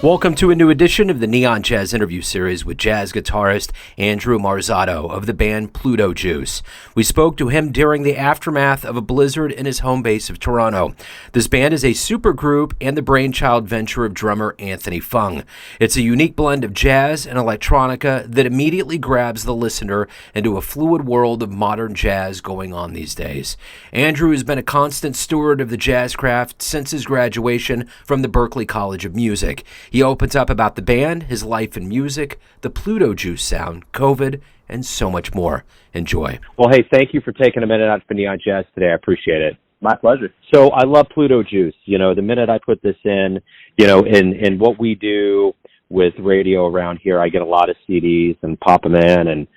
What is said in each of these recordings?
Welcome to a new edition of the Neon Jazz interview series with jazz guitarist Andrew Marzotto of the band Pluto Juice. We spoke to him during the aftermath of a blizzard in his home base of Toronto. This band is a supergroup and the brainchild venture of drummer Anthony Fung. It's a unique blend of jazz and electronica that immediately grabs the listener into a fluid world of modern jazz going on these days. Andrew has been a constant steward of the jazz craft since his graduation from the Berklee College of Music. He opens up about the band, his life in music, the Pluto Juice sound, COVID, and so much more. Enjoy. Well, hey, thank you for taking a minute out for Neon Jazz today. I appreciate it. My pleasure. So I love Pluto Juice. You know, the minute I put this in, you know, in what we do with radio around here, I get a lot of CDs and pop them in, and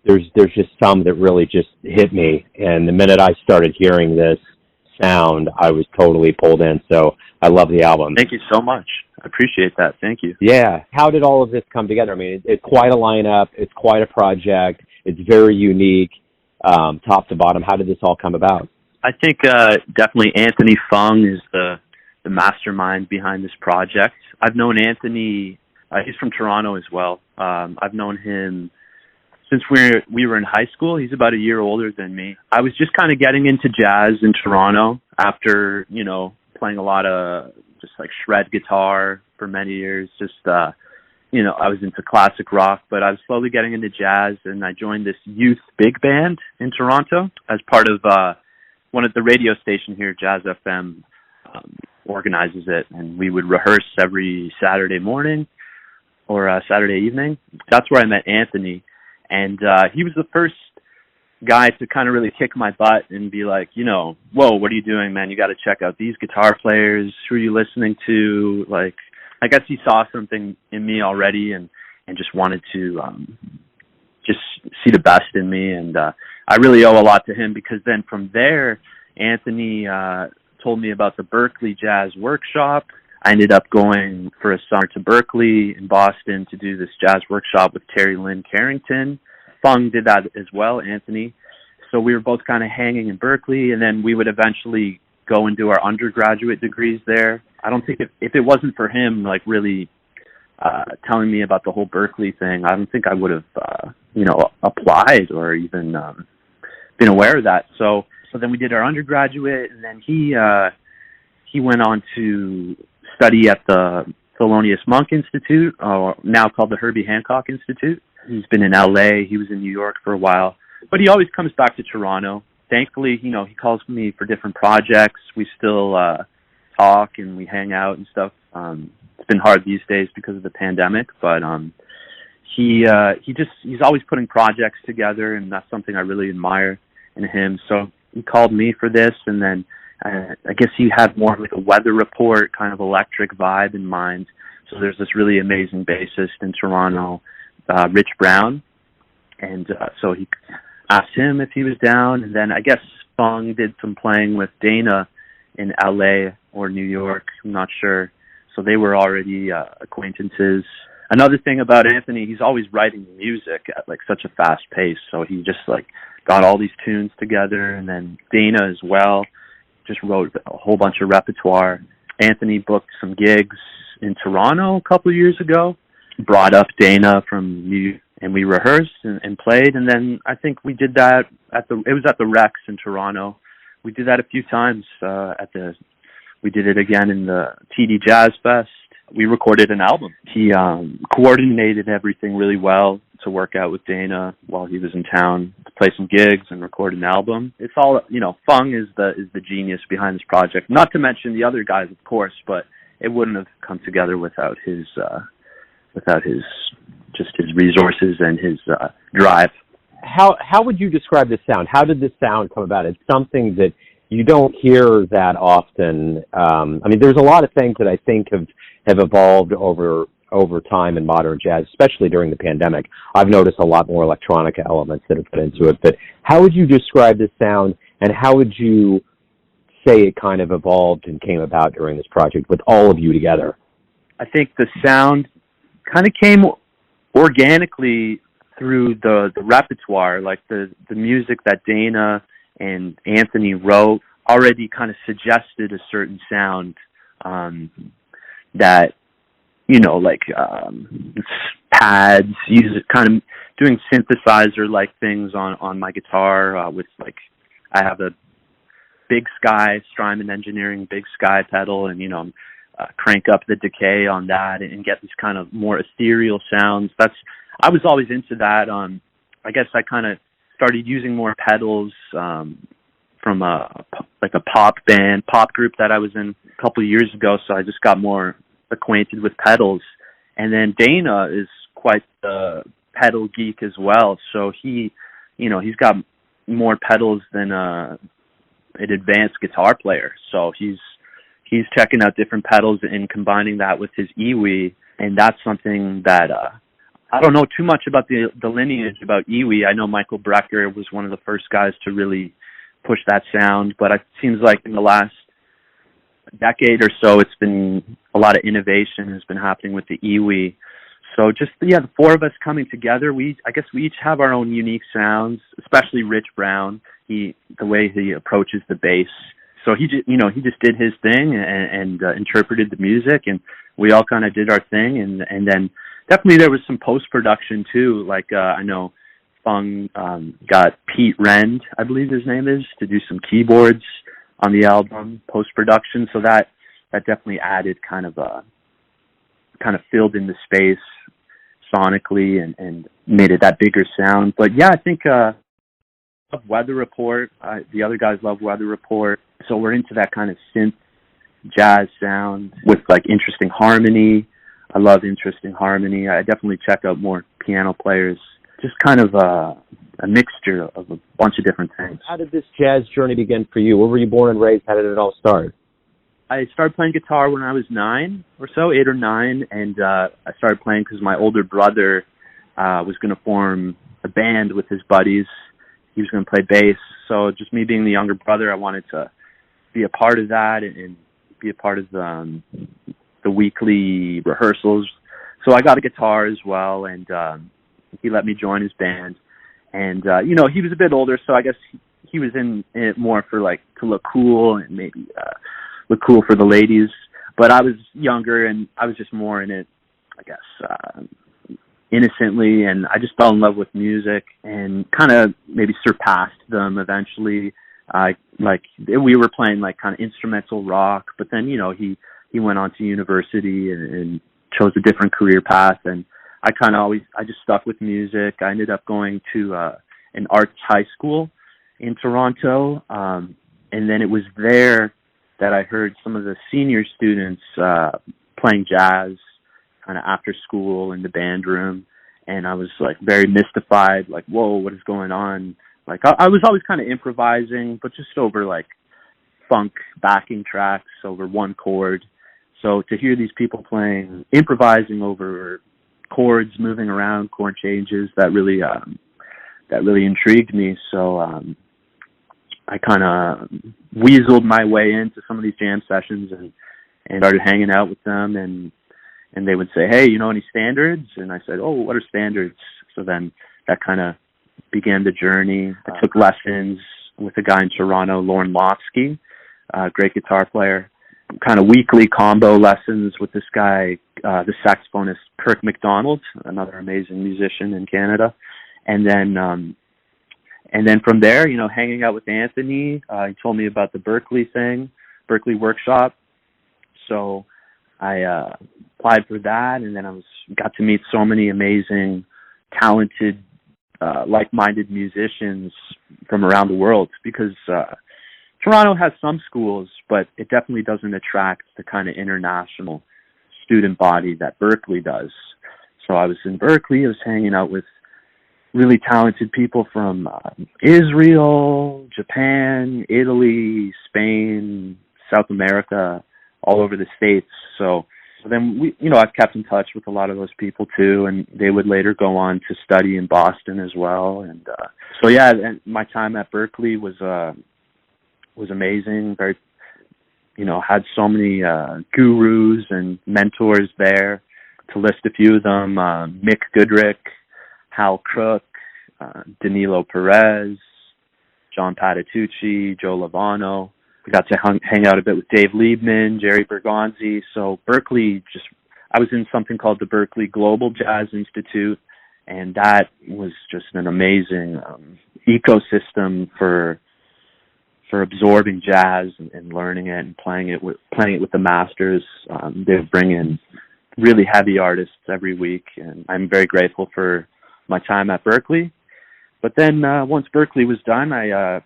there's just some that really just hit me. And the minute I started hearing this sound, I was totally pulled in. So I love the album. Thank you so much. I appreciate that. Thank you. Yeah. How did all of this come together? I mean, it's quite a lineup. It's quite a project. It's very unique, top to bottom. How did this all come about? I think definitely Anthony Fung is the mastermind behind this project. I've known Anthony. He's from Toronto as well. I've known him since we were in high school. He's about a year older than me. I was just kind of getting into jazz in Toronto after, you know, playing a lot of just like shred guitar for many years. Just, you know, I was into classic rock, but I was slowly getting into jazz, and I joined this youth big band in Toronto as part of one of the radio station here, Jazz FM, organizes it, and we would rehearse every Saturday morning or Saturday evening. That's where I met Anthony, and he was the first guy to kind of really kick my butt and be like, you know, whoa, what are you doing, man? You got to check out these guitar players. Who are you listening to? Like, I guess he saw something in me already and just wanted to just see the best in me. And I really owe a lot to him, because then from there, Anthony told me about the Berklee Jazz Workshop. I ended up going for a summer to Berklee in Boston to do this jazz workshop with Terry Lynn Carrington. Fung did that as well, Anthony. So we were both kind of hanging in Berklee, and then we would eventually go and do our undergraduate degrees there. I don't think if it wasn't for him, like, really telling me about the whole Berklee thing, I don't think I would have, you know, applied or even been aware of that. So then we did our undergraduate, and then he went on to study at the Thelonious Monk Institute, now called the Herbie Hancock Institute. He's been in LA. He was in New York for a while, but he always comes back to Toronto. Thankfully, you know, he calls me for different projects. We still talk and we hang out and stuff. It's been hard these days because of the pandemic, but he's always putting projects together, and that's something I really admire in him. So he called me for this, and then I guess he had more like a weather report kind of electric vibe in mind. So there's this really amazing bassist in Toronto, Rich Brown, and so he asked him if he was down, and then I guess Fung did some playing with Dana in LA or New York, I'm not sure, so they were already acquaintances. Another thing about Anthony, he's always writing music at like such a fast pace, so he just like got all these tunes together, and then Dana as well just wrote a whole bunch of repertoire. Anthony booked some gigs in Toronto a couple of years ago, brought up Dana from New York, and we rehearsed and played, and then I think we did that it was at the Rex in Toronto. We did that a few times we did it again in the TD Jazz Fest. We recorded an album. He coordinated everything really well to work out with Dana while he was in town to play some gigs and record an album. It's all, you know, Fung is the genius behind this project. Not to mention the other guys, of course, but it wouldn't have come together without his resources and his drive. How would you describe this sound? How did this sound come about? It's something that you don't hear that often. I mean, there's a lot of things that I think have evolved over time in modern jazz, especially during the pandemic. I've noticed a lot more electronica elements that have put into it. But how would you describe this sound, and how would you say it kind of evolved and came about during this project with all of you together? I think the sound kind of came organically through the repertoire, like the music that Dana and Anthony wrote already kind of suggested a certain sound that, like pads, kind of doing synthesizer-like things on my guitar with, like, I have a Big Sky, Strymon Engineering Big Sky pedal, and, crank up the decay on that and get these kind of more ethereal sounds. I was always into that. I guess I kind of started using more pedals from a pop group that I was in a couple of years ago, so I just got more acquainted with pedals. And then Dana is quite the pedal geek as well, so he's got more pedals than an advanced guitar player. So he's checking out different pedals and combining that with his EWI, and that's something that I don't know too much about the lineage about EWI. I know Michael Brecker was one of the first guys to really push that sound, but it seems like in the last decade or so, it's been a lot of innovation has been happening with the EWI. So just, the four of us coming together, I guess we each have our own unique sounds, especially Rich Brown, the way he approaches the bass. So he just did his thing and interpreted the music, and we all kind of did our thing. And then definitely there was some post-production too. Like, I know Fung got Pete Rend, I believe his name is, to do some keyboards on the album, post-production. So that definitely added kind of filled in the space sonically and made it that bigger sound. But yeah, I think love Weather Report. The other guys love Weather Report. So we're into that kind of synth jazz sound with, like, interesting harmony. I love interesting harmony. I definitely check out more piano players. Just kind of a mixture of a bunch of different things. How did this jazz journey begin for you? Where were you born and raised? How did it all start? I started playing guitar when I was 8 or 9, and I started playing because my older brother was going to form a band with his buddies. He was going to play bass. So just me being the younger brother, I wanted to be a part of that and be a part of the weekly rehearsals. So I got a guitar as well, and he let me join his band. And, he was a bit older, so I guess he was in it more for, like, to look cool and maybe look cool for the ladies. But I was younger, and I was just more in it, I guess, innocently, and I just fell in love with music and kind of maybe surpassed them eventually. We were playing, like, kind of instrumental rock, but then, he went on to university and chose a different career path, and I just stuck with music. I ended up going to an arts high school in Toronto, and then it was there that I heard some of the senior students playing jazz kind of after school in the band room, and I was, like, very mystified, like, whoa, what is going on? Like, I was always kind of improvising, but just over, like, funk backing tracks over one chord. So to hear these people improvising over chords, moving around, chord changes, that really intrigued me. So I kind of weaseled my way into some of these jam sessions and started hanging out with them, and they would say, hey, any standards? And I said, oh, what are standards? So then that kind of began the journey. I took lessons with a guy in Toronto, Lorne Lofsky, great guitar player, kind of weekly combo lessons with this guy, the saxophonist Kirk MacDonald, another amazing musician in Canada. And then from there, hanging out with Anthony, he told me about the Berklee workshop. So I applied for that, and then got to meet so many amazing, talented, like-minded musicians from around the world, because Toronto has some schools, but it definitely doesn't attract the kind of international student body that Berklee does. So I was in Berklee. I was hanging out with really talented people from Israel, Japan, Italy, Spain, South America, all over the States. So then I've kept in touch with a lot of those people too, and they would later go on to study in Boston as well. And and my time at Berklee was amazing. Very, had so many gurus and mentors there. To list a few of them, Mick Goodrick, Hal Crook, Danilo Perez, John Patitucci, Joe Lovano. We got to hang out a bit with Dave Liebman, Jerry Bergonzi. So Berklee, I was in something called the Berklee Global Jazz Institute, and that was just an amazing ecosystem for absorbing jazz and learning it and playing it with the masters. They bring in really heavy artists every week, and I'm very grateful for my time at Berklee. But then once Berklee was done, I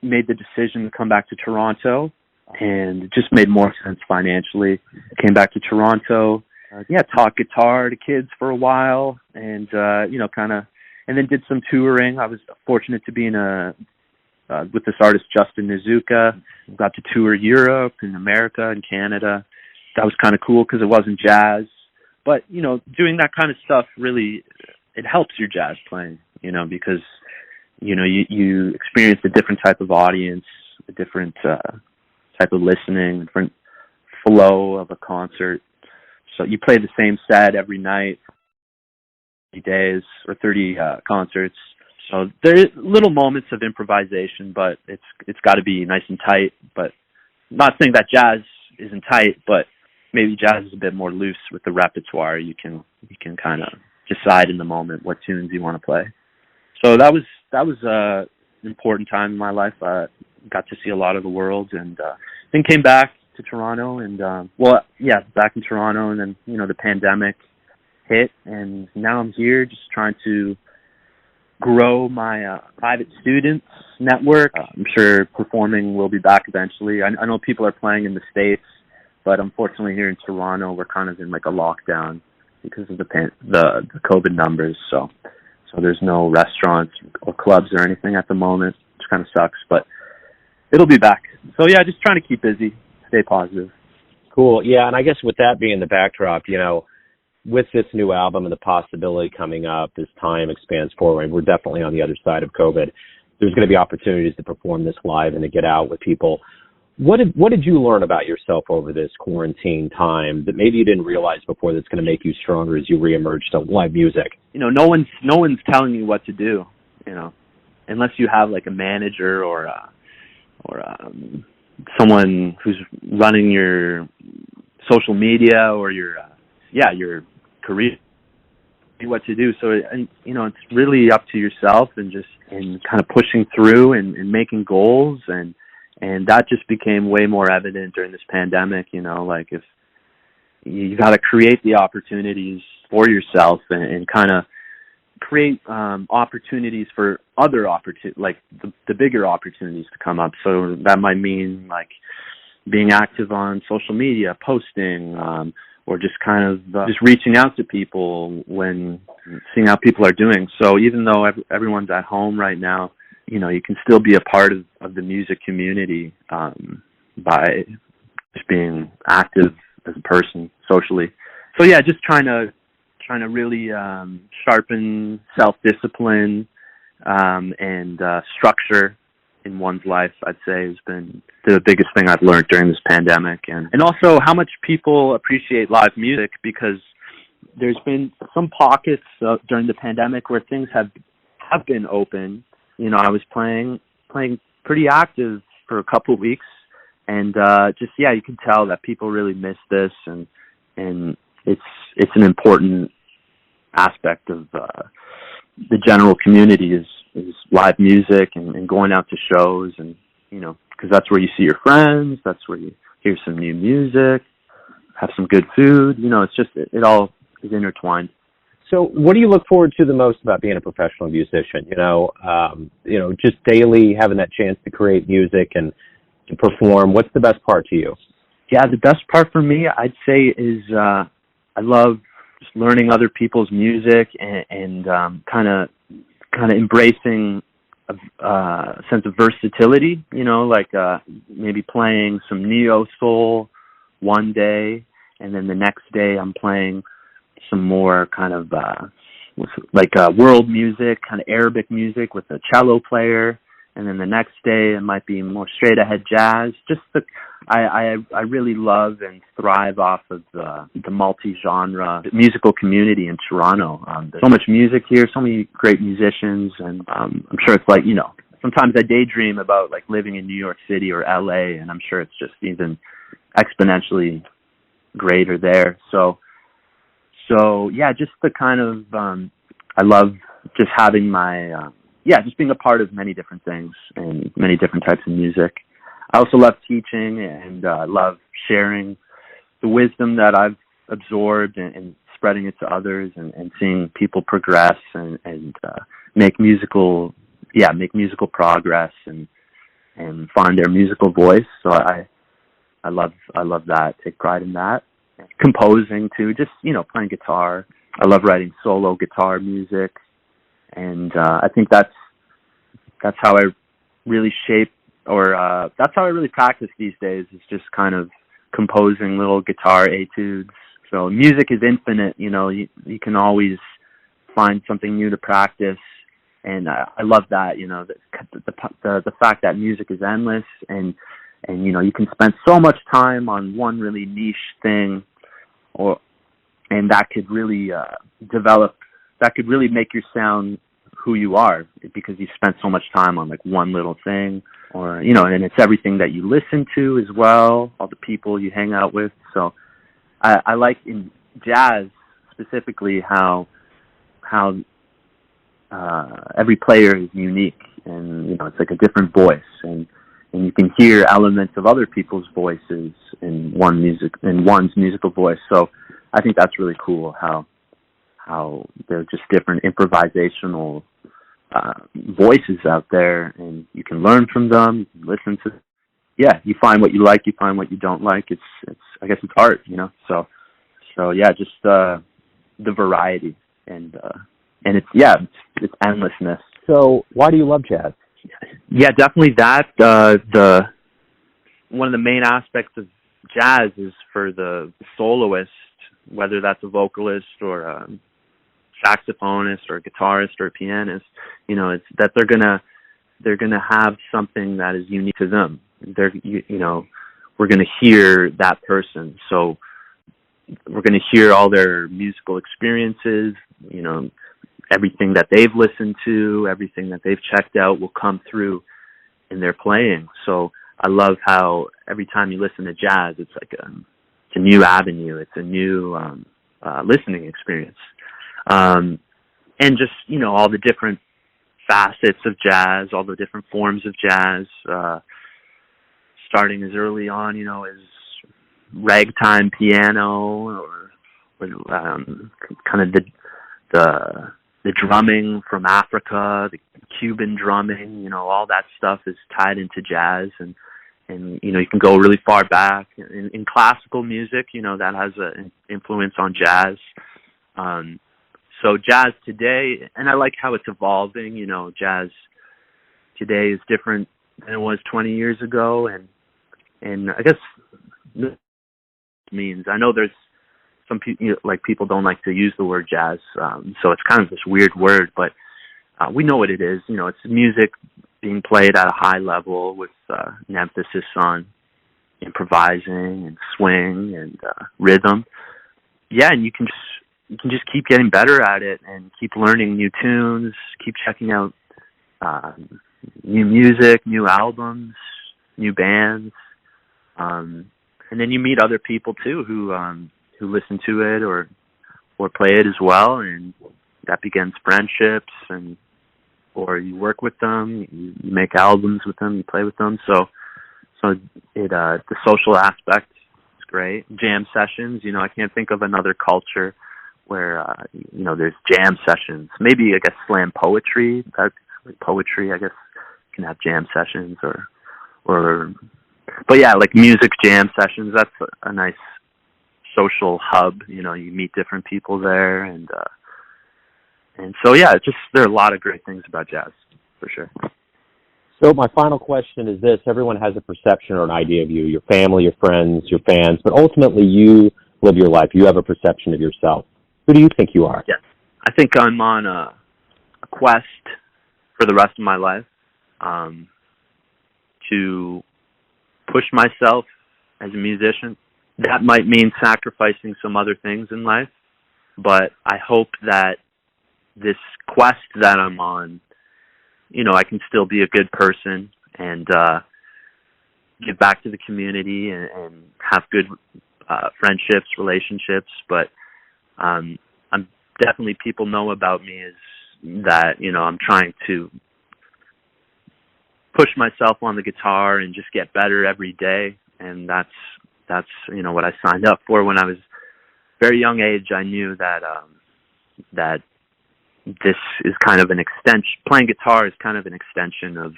made the decision to come back to Toronto, and it just made more sense financially. I came back to Toronto, taught guitar to kids for a while, and and then did some touring. I was fortunate to be with this artist Justin Nizuka. Got to tour Europe and America and Canada. That was kind of cool because it wasn't jazz, but doing that kind of stuff really, it helps your jazz playing, because you experience a different type of audience, a different type of listening, different flow of a concert. So you play the same set every night, 30 days or 30 concerts. So there's little moments of improvisation, but it's got to be nice and tight. But not saying that jazz isn't tight, but maybe jazz is a bit more loose with the repertoire. You can kind of decide in the moment what tunes you want to play. So that was an important time in my life. I got to see a lot of the world, and then came back to Toronto, and back in Toronto, and then the pandemic hit, and now I'm here just trying to grow my private students network. I'm sure performing will be back eventually. I know people are playing in the States, but unfortunately here in Toronto we're kind of in like a lockdown because of the COVID numbers. So there's no restaurants or clubs or anything at the moment, which kind of sucks, but it'll be back. So yeah, just trying to keep busy, stay positive. Cool. Yeah, and I guess with that being the backdrop, with this new album and the possibility coming up as time expands forward, we're definitely on the other side of COVID. There's going to be opportunities to perform this live and to get out with people. What did you learn about yourself over this quarantine time that maybe you didn't realize before that's going to make you stronger as you reemerge to live music? No one's telling you what to do, unless you have like a manager or someone who's running your social media or your career, what to do. So it's really up to yourself and kind of pushing through and making goals, and that just became way more evident during this pandemic. Like if you got to create the opportunities for yourself and kind of create opportunities for other like the bigger opportunities to come up. So that might mean like being active on social media, posting, or just kind of just reaching out to people when seeing how people are doing. So even though everyone's at home right now, you can still be a part of the music community by just being active as a person socially. So yeah, just trying to really sharpen self-discipline and structure in one's life, I'd say, has been the biggest thing I've learned during this pandemic. And also how much people appreciate live music, because there's been some pockets during the pandemic where things have been open. I was playing pretty active for a couple of weeks, and you can tell that people really miss this, and it's an important aspect of the general community is live music and going out to shows, and because that's where you see your friends, that's where you hear some new music, have some good food. It's just it all is intertwined. So what do you look forward to the most about being a professional musician? Just daily having that chance to create music and to perform. What's the best part to you? Yeah, the best part for me, I'd say, is I love just learning other people's music and kind of embracing a sense of versatility. Maybe playing some neo soul one day, and then the next day I'm playing some more kind of world music, kind of Arabic music with a cello player, and then the next day it might be more straight ahead jazz. I really love and thrive off of the multi-genre musical community in Toronto. There's so much music here, so many great musicians, and I'm sure it's like, sometimes I daydream about like living in New York City or LA, and I'm sure it's just even exponentially greater there. So yeah, just the kind of I love just having my just being a part of many different things and many different types of music. I also love teaching, and love sharing the wisdom that I've absorbed and spreading it to others, and seeing people progress and make musical progress and find their musical voice. So I love that. Take pride in that. Composing too, just playing guitar. I love writing solo guitar music, and I think that's how I really shape, or that's how I really practice these days. Is just kind of composing little guitar etudes. So music is infinite. You can always find something new to practice, and I love that. The fact that music is endless, and you can spend so much time on one really niche thing, and that could really develop. That could really make your sound who you are, because you spent so much time on like one little thing, or and it's everything that you listen to as well, all the people you hang out with. So I like in jazz specifically how every player is unique, and it's like a different voice, and you can hear elements of other people's voices in one's musical voice. So I think that's really cool how they're just different improvisational voices out there, and you can learn from them, you can listen to. Yeah, you find what you like, you find what you don't like. It's I guess it's art, So yeah, just the variety, and it's endlessness. So why do you love jazz? Yeah, definitely that. The one of the main aspects of jazz is for the soloist, whether that's a vocalist or a saxophonist or a guitarist or a pianist, it's that they're gonna have something that is unique to them. We're gonna hear that person, so we're gonna hear all their musical experiences, everything that they've listened to, everything that they've checked out will come through in their playing. So I love how every time you listen to jazz, it's like it's a new avenue, it's a new listening experience, and just all the different facets of jazz, all the different forms of jazz, starting as early on, as ragtime piano, or kind of the drumming from Africa, the Cuban drumming, all that stuff is tied into jazz, and you can go really far back in classical music, that has an influence on jazz. So jazz today, and I like how it's evolving, jazz today is different than it was 20 years ago, and I guess means, I know there's some people, people don't like to use the word jazz, so it's kind of this weird word, but we know what it is. It's music being played at a high level with an emphasis on improvising and swing and rhythm. Yeah, and you can just keep getting better at it and keep learning new tunes, keep checking out new music, new albums, new bands, and then you meet other people too who listen to it or play it as well, and that begins friendships, or you work with them, you make albums with them, you play with them. So it the social aspect is great. Jam sessions, I can't think of another culture where there's jam sessions. Maybe I guess slam poetry. That's poetry, I guess, can have jam sessions but yeah, like music jam sessions. That's a nice social hub. You meet different people there, and so yeah, there are a lot of great things about jazz for sure. So my final question is this: everyone has a perception or an idea of you, your family, your friends, your fans, but ultimately you live your life. You have a perception of yourself. Who do you think you are? Yes, I think I'm on a quest for the rest of my life, to push myself as a musician. That might mean sacrificing some other things in life, but I hope that this quest that I'm on, I can still be a good person and give back to the community and have good friendships, relationships. But I'm definitely, people know about me as that, I'm trying to push myself on the guitar and just get better every day. And that's what I signed up for when I was very young age. I knew that that this is kind of an extension. Playing guitar is kind of an extension of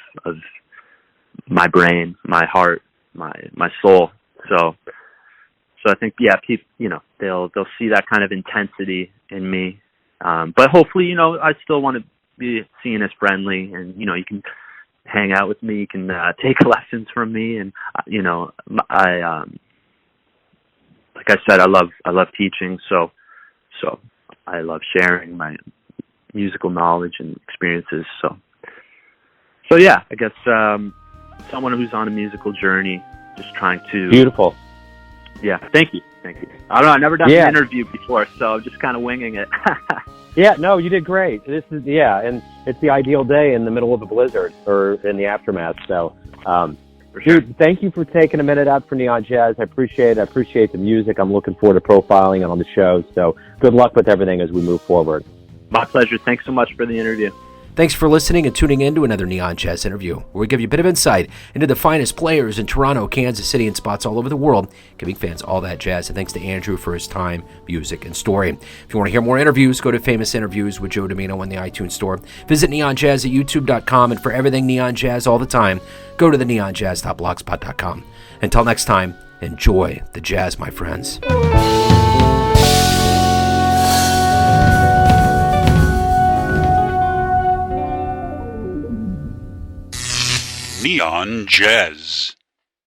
my brain, my heart, my soul. So I think, people, they'll see that kind of intensity in me. But hopefully, I still want to be seen as friendly, and you can hang out with me, you can take lessons from me, and I like I said, I love teaching, so I love sharing my musical knowledge and experiences. So yeah, I guess someone who's on a musical journey, just trying to. Beautiful. Yeah, thank you. I don't know, I've never done an interview before, so I'm just kind of winging it. Yeah, no, you did great. This is and it's the ideal day in the middle of a blizzard or in the aftermath. So, For sure. Dude, thank you for taking a minute out for Neon Jazz. I appreciate it. I appreciate the music. I'm looking forward to profiling it on the show. So, good luck with everything as we move forward. My pleasure. Thanks so much for the interview. Thanks for listening and tuning in to another Neon Jazz interview, where we give you a bit of insight into the finest players in Toronto, Kansas City, and spots all over the world, giving fans all that jazz. And thanks to Andrew for his time, music, and story. If you want to hear more interviews, go to Famous Interviews with Joe Domino in the iTunes Store. Visit neonjazz at youtube.com, and for everything Neon Jazz all the time, go to the neonjazz.blogspot.com. Until next time, enjoy the jazz, my friends. Neon Jazz.